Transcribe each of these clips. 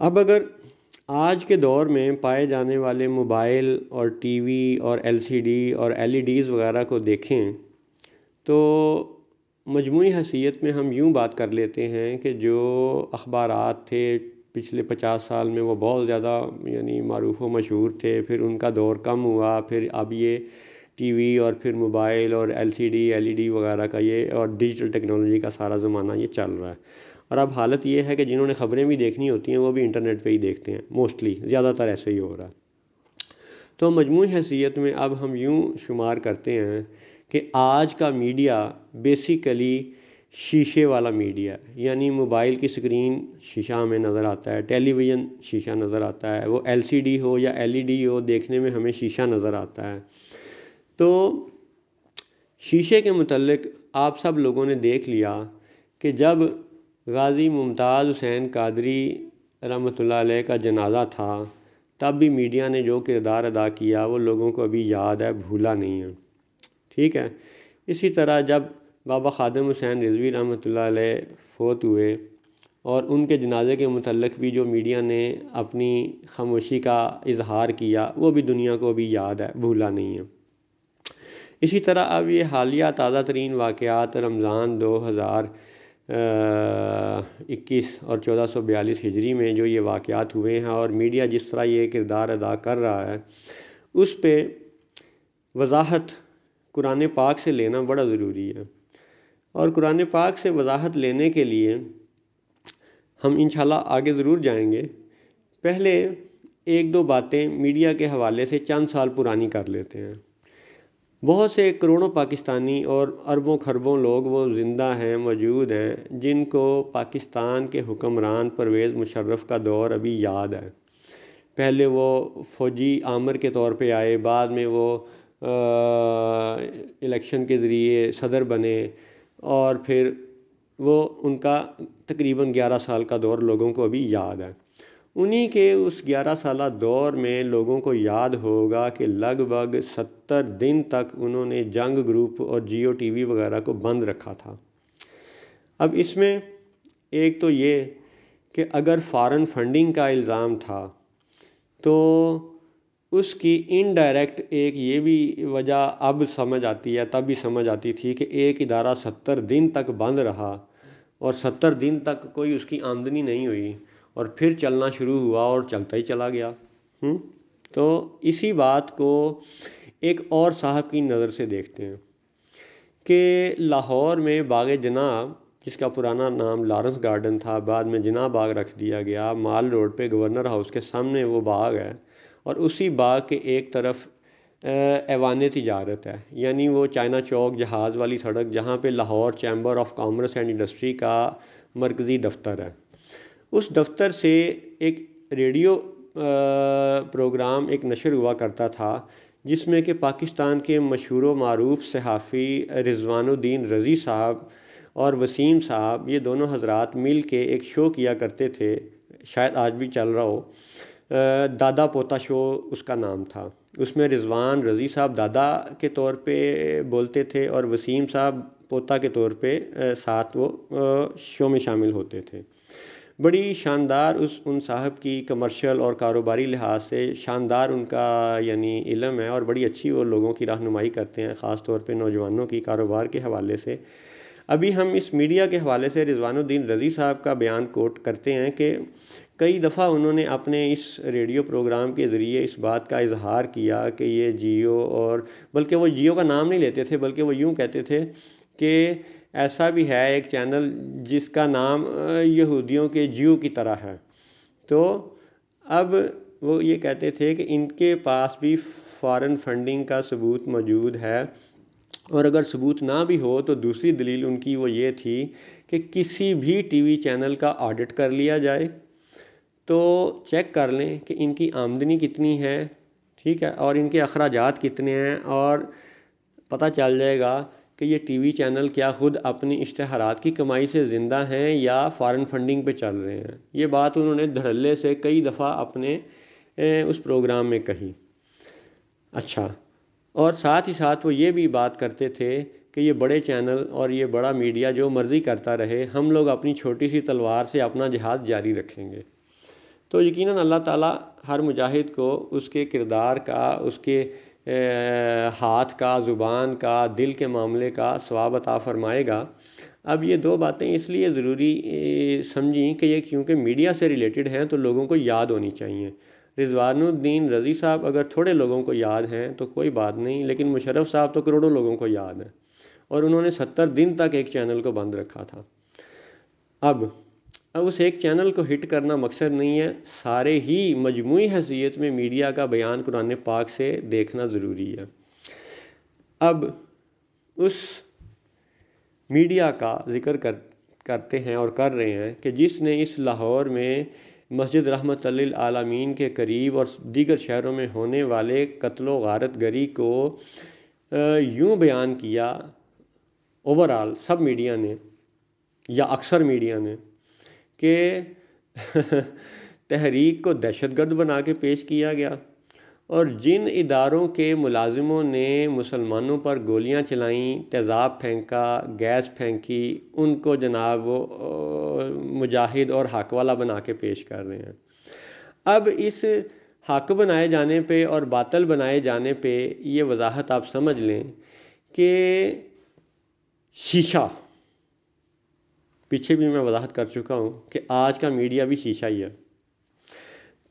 اب اگر آج کے دور میں پائے جانے والے موبائل اور ٹی وی اور ایل سی ڈی اور ایل ای ڈیز وغیرہ کو دیکھیں تو مجموعی حیثیت میں ہم یوں بات کر لیتے ہیں کہ جو اخبارات تھے پچھلے 50 سال میں وہ بہت زیادہ معروف و مشہور تھے، پھر ان کا دور کم ہوا، پھر اب یہ ٹی وی اور پھر موبائل اور L C D L E D وغیرہ کا یہ اور ڈیجیٹل ٹیکنالوجی کا سارا زمانہ یہ چل رہا ہے۔ اور اب حالت یہ ہے کہ جنہوں نے خبریں بھی دیکھنی ہوتی ہیں وہ بھی انٹرنیٹ پہ ہی دیکھتے ہیں، موسٹلی زیادہ تر ایسے ہی ہو رہا ہے۔ تو مجموعی حیثیت میں اب ہم یوں شمار کرتے ہیں کہ آج کا میڈیا بیسیکلی شیشے والا میڈیا ہے، یعنی موبائل کی سکرین شیشہ ہمیں نظر آتا ہے، ٹیلی ویژن شیشہ نظر آتا ہے، وہ ایل سی ڈی ہو یا ایل ای ڈی ہو دیکھنے میں ہمیں شیشہ نظر آتا ہے۔ تو شیشے کے متعلق آپ سب لوگوں نے دیکھ لیا کہ جب غازی ممتاز حسین قادری رحمۃ اللہ علیہ کا جنازہ تھا تب بھی میڈیا نے جو کردار ادا کیا وہ لوگوں کو ابھی یاد ہے، بھولا نہیں ہے، ٹھیک ہے۔ اسی طرح جب بابا خادم حسین رضوی رحمۃ اللہ علیہ فوت ہوئے اور ان کے جنازے کے متعلق بھی جو میڈیا نے اپنی خاموشی کا اظہار کیا وہ بھی دنیا کو ابھی یاد ہے، بھولا نہیں ہے۔ اسی طرح اب یہ حالیہ تازہ ترین واقعات رمضان 2021 اور 1442 ہجری میں جو یہ واقعات ہوئے ہیں اور میڈیا جس طرح یہ کردار ادا کر رہا ہے اس پہ وضاحت قرآن پاک سے لینا بڑا ضروری ہے۔ اور قرآن پاک سے وضاحت لینے کے لیے ہم انشاءاللہ آگے ضرور جائیں گے۔ پہلے ایک دو باتیں میڈیا کے حوالے سے چند سال پرانی کر لیتے ہیں۔ بہت سے کروڑوں پاکستانی اور اربوں خربوں لوگ وہ زندہ ہیں، موجود ہیں، جن کو پاکستان کے حکمران پرویز مشرف کا دور ابھی یاد ہے۔ پہلے وہ فوجی آمر کے طور پہ آئے، بعد میں وہ الیکشن کے ذریعے صدر بنے اور پھر وہ ان کا تقریباً 11 سال کا دور لوگوں کو ابھی یاد ہے۔ انہی کے اس 11 سالہ دور میں لوگوں کو یاد ہوگا کہ لگ بھگ 70 دن تک انہوں نے جنگ گروپ اور جیو ٹی وی وغیرہ کو بند رکھا تھا۔ اب اس میں ایک تو یہ کہ اگر فارن فنڈنگ کا الزام تھا تو اس کی انڈائریکٹ ایک یہ بھی وجہ اب سمجھ آتی ہے، تب بھی سمجھ آتی تھی کہ ایک ادارہ 70 دن تک بند رہا اور 70 دن تک کوئی اس کی آمدنی نہیں ہوئی اور پھر چلنا شروع ہوا اور چلتا ہی چلا گیا۔ تو اسی بات کو ایک اور صاحب کی نظر سے دیکھتے ہیں کہ لاہور میں باغ جناح، جس کا پرانا نام لارنس گارڈن تھا، بعد میں جناح باغ رکھ دیا گیا، مال روڈ پہ گورنر ہاؤس کے سامنے وہ باغ ہے اور اسی باغ کے ایک طرف ایوان تجارت ہے، یعنی وہ چائنا چوک جہاز والی سڑک جہاں پہ Lahore chamber of commerce and industry کا مرکزی دفتر ہے۔ اس دفتر سے ایک ریڈیو پروگرام ایک نشر ہوا کرتا تھا جس میں کہ پاکستان کے مشہور و معروف صحافی رضوان الدین رضی صاحب اور وسیم صاحب، یہ دونوں حضرات مل کے ایک شو کیا کرتے تھے، شاید آج بھی چل رہا ہو، دادا پوتا شو اس کا نام تھا۔ اس میں رضوان رضی صاحب دادا کے طور پہ بولتے تھے اور وسیم صاحب پوتا کے طور پہ ساتھ وہ شو میں شامل ہوتے تھے۔ بڑی شاندار ان صاحب کی کمرشل اور کاروباری لحاظ سے شاندار ان کا علم ہے اور بڑی اچھی وہ لوگوں کی رہنمائی کرتے ہیں، خاص طور پہ نوجوانوں کی کاروبار کے حوالے سے۔ ابھی ہم اس میڈیا کے حوالے سے رضوان الدین رضی صاحب کا بیان کوٹ کرتے ہیں کہ کئی دفعہ انہوں نے اپنے اس ریڈیو پروگرام کے ذریعے اس بات کا اظہار کیا کہ یہ جیو، اور بلکہ وہ جیو کا نام نہیں لیتے تھے بلکہ وہ یوں کہتے تھے کہ ایسا بھی ہے ایک چینل جس کا نام یہودیوں کے جیو کی طرح ہے۔ تو اب وہ یہ کہتے تھے کہ ان کے پاس بھی فارن فنڈنگ کا ثبوت موجود ہے، اور اگر ثبوت نہ بھی ہو تو دوسری دلیل ان کی وہ یہ تھی کہ کسی بھی ٹی وی چینل کا آڈٹ کر لیا جائے تو چیک کر لیں کہ ان کی آمدنی کتنی ہے، ٹھیک ہے، اور ان کے اخراجات کتنے ہیں، اور پتہ چل جائے گا کہ یہ ٹی وی چینل کیا خود اپنی اشتہارات کی کمائی سے زندہ ہیں یا فارن فنڈنگ پہ چل رہے ہیں۔ یہ بات انہوں نے دھڑلے سے کئی دفعہ اپنے اس پروگرام میں کہی۔ اچھا، اور ساتھ ہی ساتھ وہ یہ بھی بات کرتے تھے کہ یہ بڑے چینل اور یہ بڑا میڈیا جو مرضی کرتا رہے، ہم لوگ اپنی چھوٹی سی تلوار سے اپنا جہاد جاری رکھیں گے۔ تو یقیناً اللہ تعالیٰ ہر مجاہد کو اس کے کردار کا، اس کے ہاتھ کا، زبان کا، دل کے معاملے کا ثواب عطا فرمائے گا۔ اب یہ دو باتیں اس لیے ضروری سمجھیں کہ یہ کیونکہ میڈیا سے ریلیٹڈ ہیں تو لوگوں کو یاد ہونی چاہیے۔ رضوان الدین رضی صاحب اگر تھوڑے لوگوں کو یاد ہیں تو کوئی بات نہیں، لیکن مشرف صاحب تو کروڑوں لوگوں کو یاد ہے، اور انہوں نے 70 دن تک ایک چینل کو بند رکھا تھا۔ اب اس ایک چینل کو ہٹ کرنا مقصد نہیں ہے، سارے ہی مجموعی حیثیت میں میڈیا کا بیان قرآن پاک سے دیکھنا ضروری ہے۔ اب اس میڈیا کا ذکر کرتے ہیں اور کر رہے ہیں کہ جس نے اس لاہور میں مسجد رحمت للعالمین کے قریب اور دیگر شہروں میں ہونے والے قتل و غارت گری کو یوں بیان کیا، اوورآل سب میڈیا نے یا اکثر میڈیا نے، کہ تحریک کو دہشت گرد بنا کے پیش کیا گیا، اور جن اداروں کے ملازموں نے مسلمانوں پر گولیاں چلائیں، تیزاب پھینکا، گیس پھینکی، ان کو جناب وہ مجاہد اور حق والا بنا کے پیش کر رہے ہیں۔ اب اس حق بنائے جانے پہ اور باطل بنائے جانے پہ یہ وضاحت آپ سمجھ لیں کہ شیشہ، پیچھے بھی میں وضاحت کر چکا ہوں کہ آج کا میڈیا بھی شیشہ ہی ہے،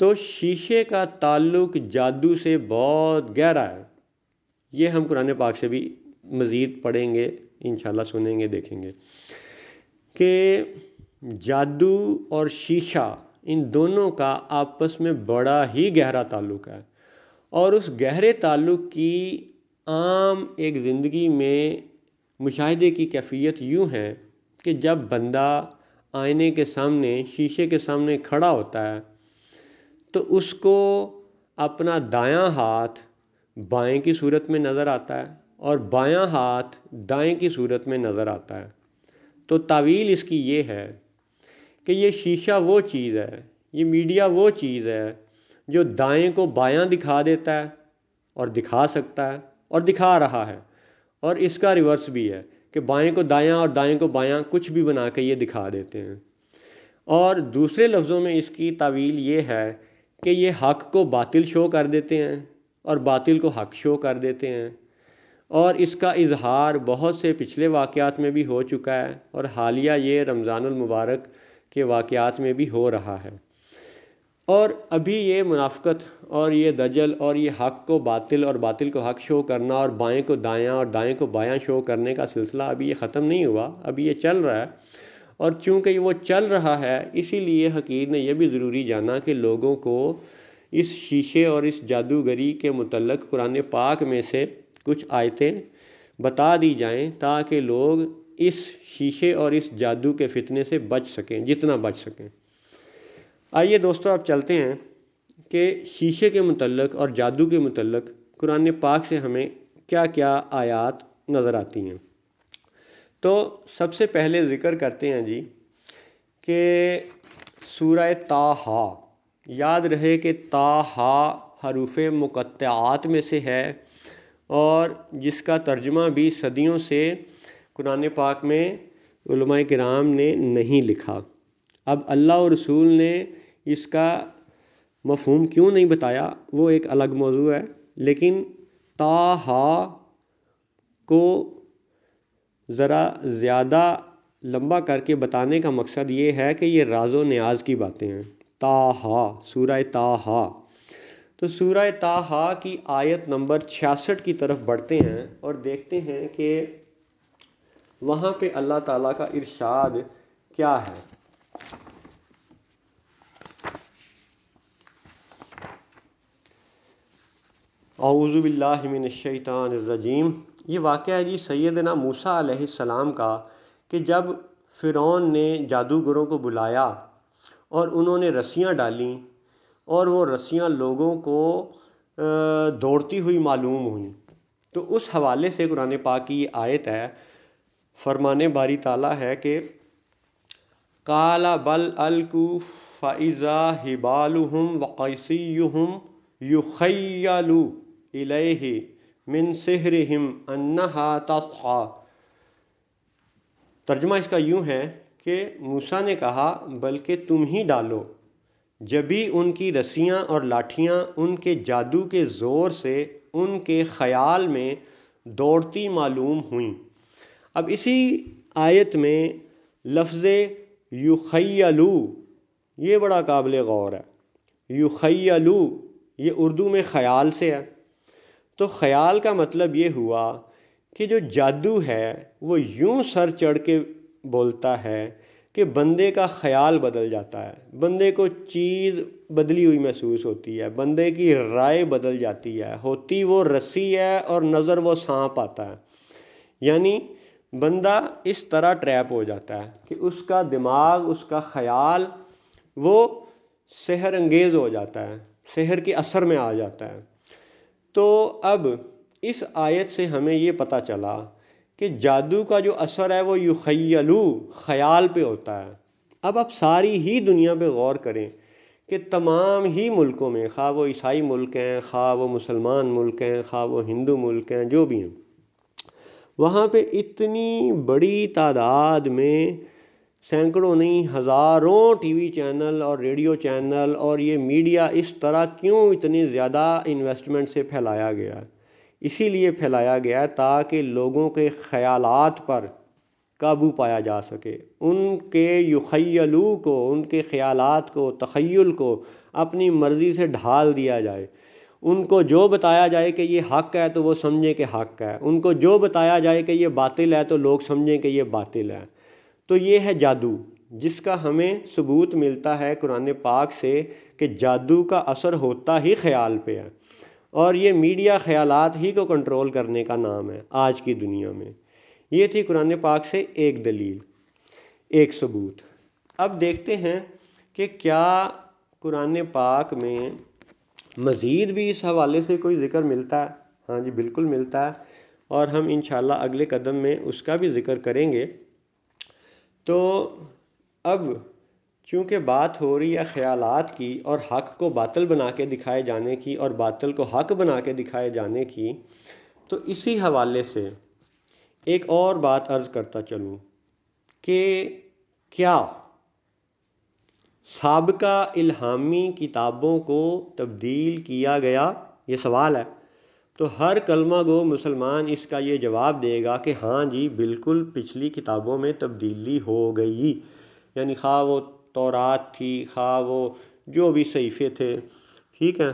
تو شیشے کا تعلق جادو سے بہت گہرا ہے۔ یہ ہم قرآن پاک سے بھی مزید پڑھیں گے، انشاءاللہ سنیں گے، دیکھیں گے کہ جادو اور شیشہ ان دونوں کا آپس میں بڑا ہی گہرا تعلق ہے، اور اس گہرے تعلق کی عام ایک زندگی میں مشاہدے کی کیفیت یوں ہے کہ جب بندہ آئینے کے سامنے، شیشے کے سامنے کھڑا ہوتا ہے تو اس کو اپنا دایاں ہاتھ بائیں کی صورت میں نظر آتا ہے اور بایاں ہاتھ دائیں کی صورت میں نظر آتا ہے۔ تو تعویل اس کی یہ ہے کہ یہ شیشہ وہ چیز ہے، یہ میڈیا وہ چیز ہے جو دائیں کو بایاں دکھا دیتا ہے اور دکھا سکتا ہے اور دکھا رہا ہے، اور اس کا ریورس بھی ہے کہ بائیں کو دایاں اور دائیں کو بایاں کچھ بھی بنا کے یہ دکھا دیتے ہیں۔ اور دوسرے لفظوں میں اس کی تعویل یہ ہے کہ یہ حق کو باطل شو کر دیتے ہیں اور باطل کو حق شو کر دیتے ہیں، اور اس کا اظہار بہت سے پچھلے واقعات میں بھی ہو چکا ہے، اور حالیہ یہ رمضان المبارک کے واقعات میں بھی ہو رہا ہے۔ اور ابھی یہ منافقت اور یہ دجل اور یہ حق کو باطل اور باطل کو حق شو کرنا اور بائیں کو دایاں اور دائیں کو بایاں شو کرنے کا سلسلہ ابھی یہ ختم نہیں ہوا، ابھی یہ چل رہا ہے، اور چونکہ وہ چل رہا ہے اسی لیے حقیر نے یہ بھی ضروری جانا کہ لوگوں کو اس شیشے اور اس جادوگری کے متعلق قرآن پاک میں سے کچھ آیتیں بتا دی جائیں تاکہ لوگ اس شیشے اور اس جادو کے فتنے سے بچ سکیں جتنا بچ سکیں۔ آئیے دوستو اب چلتے ہیں کہ شیشے کے متعلق اور جادو کے متعلق قرآن پاک سے ہمیں کیا کیا آیات نظر آتی ہیں۔ تو سب سے پہلے ذکر کرتے ہیں جی کہ سورہ طٰہٰ، یاد رہے کہ طٰہٰ حروف مقطعات میں سے ہے، اور جس کا ترجمہ بھی صدیوں سے قرآن پاک میں علماء کرام نے نہیں لکھا۔ اب اللہ اور رسول نے اس کا مفہوم کیوں نہیں بتایا وہ ایک الگ موضوع ہے، لیکن طٰہٰ کو ذرا زیادہ لمبا کر کے بتانے کا مقصد یہ ہے کہ یہ راز و نیاز کی باتیں ہیں۔ طٰہٰ، سورہ طٰہٰ، تو سورہ طٰہٰ کی آیت نمبر 66 کی طرف بڑھتے ہیں اور دیکھتے ہیں کہ وہاں پہ اللہ تعالیٰ کا ارشاد کیا ہے۔ اعوذ باللہ من الشیطان الرجیم۔ یہ واقعہ ہے جی سیدنا موسیٰ علیہ السلام کا کہ جب فرعون نے جادوگروں کو بلایا اور انہوں نے رسیاں ڈالیں اور وہ رسیاں لوگوں کو دوڑتی ہوئی معلوم ہوئیں، تو اس حوالے سے قرآن پاک کی یہ آیت ہے، فرمان باری تعالیٰ ہے کہ قال بل القوا فاذا حبالهم وعصیهم یخیل الیہ من سحرهم انہا تسعی۔ ترجمہ اس کا یوں ہے کہ موسیٰ نے کہا بلکہ تم ہی ڈالو، جبھی ان کی رسیاں اور لاٹھیاں ان کے جادو کے زور سے ان کے خیال میں دوڑتی معلوم ہوئیں۔ اب اسی آیت میں لفظ یخیلو یہ بڑا قابل غور ہے۔ یخیلو یہ اردو میں خیال سے ہے، تو خیال کا مطلب یہ ہوا کہ جو جادو ہے وہ یوں سر چڑھ کے بولتا ہے کہ بندے کا خیال بدل جاتا ہے، بندے کو چیز بدلی ہوئی محسوس ہوتی ہے، بندے کی رائے بدل جاتی ہے، ہوتی وہ رسی ہے اور نظر وہ سانپ آتا ہے۔ یعنی بندہ اس طرح ٹریپ ہو جاتا ہے کہ اس کا دماغ، اس کا خیال وہ سحر انگیز ہو جاتا ہے، سحر کے اثر میں آ جاتا ہے۔ تو اب اس آیت سے ہمیں یہ پتہ چلا کہ جادو کا جو اثر ہے وہ یخیلو خیال پہ ہوتا ہے۔ اب آپ ساری ہی دنیا پہ غور کریں کہ تمام ہی ملکوں میں، خواہ وہ عیسائی ملک ہیں، خواہ وہ مسلمان ملک ہیں، خواہ وہ ہندو ملک ہیں، جو بھی ہیں، وہاں پہ اتنی بڑی تعداد میں سینکڑوں نہیں ہزاروں ٹی وی چینل اور ریڈیو چینل اور یہ میڈیا اس طرح کیوں اتنی زیادہ انویسٹمنٹ سے پھیلایا گیا ہے؟ اسی لیے پھیلایا گیا ہے تاکہ لوگوں کے خیالات پر قابو پایا جا سکے، ان کے یخیلو کو، ان کے خیالات کو، تخیل کو اپنی مرضی سے ڈھال دیا جائے۔ ان کو جو بتایا جائے کہ یہ حق ہے تو وہ سمجھیں کہ حق ہے، ان کو جو بتایا جائے کہ یہ باطل ہے تو لوگ سمجھیں کہ یہ باطل ہے۔ تو یہ ہے جادو، جس کا ہمیں ثبوت ملتا ہے قرآن پاک سے کہ جادو کا اثر ہوتا ہی خیال پہ ہے، اور یہ میڈیا خیالات ہی کو کنٹرول کرنے کا نام ہے آج کی دنیا میں۔ یہ تھی قرآن پاک سے ایک دلیل، ایک ثبوت۔ اب دیکھتے ہیں کہ کیا قرآن پاک میں مزید بھی اس حوالے سے کوئی ذکر ملتا ہے؟ ہاں جی، بالکل ملتا ہے، اور ہم انشاءاللہ اگلے قدم میں اس کا بھی ذکر کریں گے۔ تو اب چونکہ بات ہو رہی ہے خیالات کی اور حق کو باطل بنا کے دکھائے جانے کی اور باطل کو حق بنا کے دکھائے جانے کی، تو اسی حوالے سے ایک اور بات عرض کرتا چلوں کہ کیا سابقہ الہامی کتابوں کو تبدیل کیا گیا؟ یہ سوال ہے۔ تو ہر کلمہ گو مسلمان اس کا یہ جواب دے گا کہ ہاں جی بالکل پچھلی کتابوں میں تبدیلی ہو گئی، یعنی خواہ وہ تورات تھی، خواہ وہ جو بھی صحیفے تھے، ٹھیک ہے،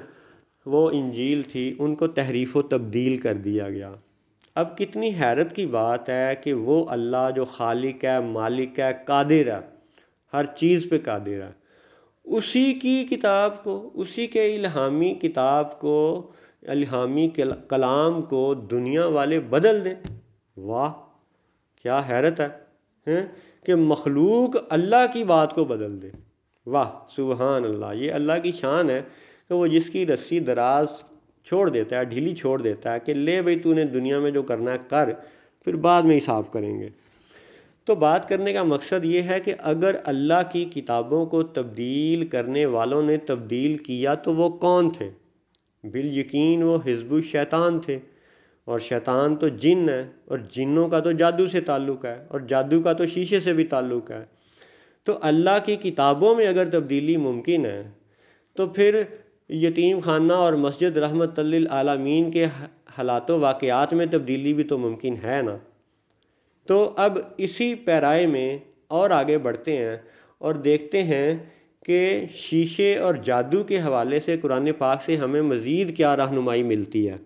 وہ انجیل تھی، ان کو تحریف و تبدیل کر دیا گیا۔ اب کتنی حیرت کی بات ہے کہ وہ اللہ جو خالق ہے، مالک ہے، قادر ہے، ہر چیز پہ قادر ہے، اسی کی کتاب کو، اسی کے الہامی کتاب کو، الہامی کلام کو دنیا والے بدل دیں۔ واہ، کیا حیرت ہے کہ مخلوق اللہ کی بات کو بدل دے۔ واہ سبحان اللہ، یہ اللہ کی شان ہے کہ وہ جس کی رسی دراز چھوڑ دیتا ہے، ڈھیلی چھوڑ دیتا ہے کہ لے بھئی تو نے دنیا میں جو کرنا ہے کر، پھر بعد میں حساب کریں گے۔ تو بات کرنے کا مقصد یہ ہے کہ اگر اللہ کی کتابوں کو تبدیل کرنے والوں نے تبدیل کیا تو وہ کون تھے؟ بالیقین وہ حزب الشیطان تھے، اور شیطان تو جن ہے، اور جنوں کا تو جادو سے تعلق ہے، اور جادو کا تو شیشے سے بھی تعلق ہے۔ تو اللہ کی کتابوں میں اگر تبدیلی ممکن ہے تو پھر یتیم خانہ اور مسجد رحمت للعالمین کے حالات و واقعات میں تبدیلی بھی تو ممکن ہے نا۔ تو اب اسی پیرائے میں اور آگے بڑھتے ہیں اور دیکھتے ہیں کہ شیشے اور جادو کے حوالے سے قرآن پاک سے ہمیں مزید کیا رہنمائی ملتی ہے۔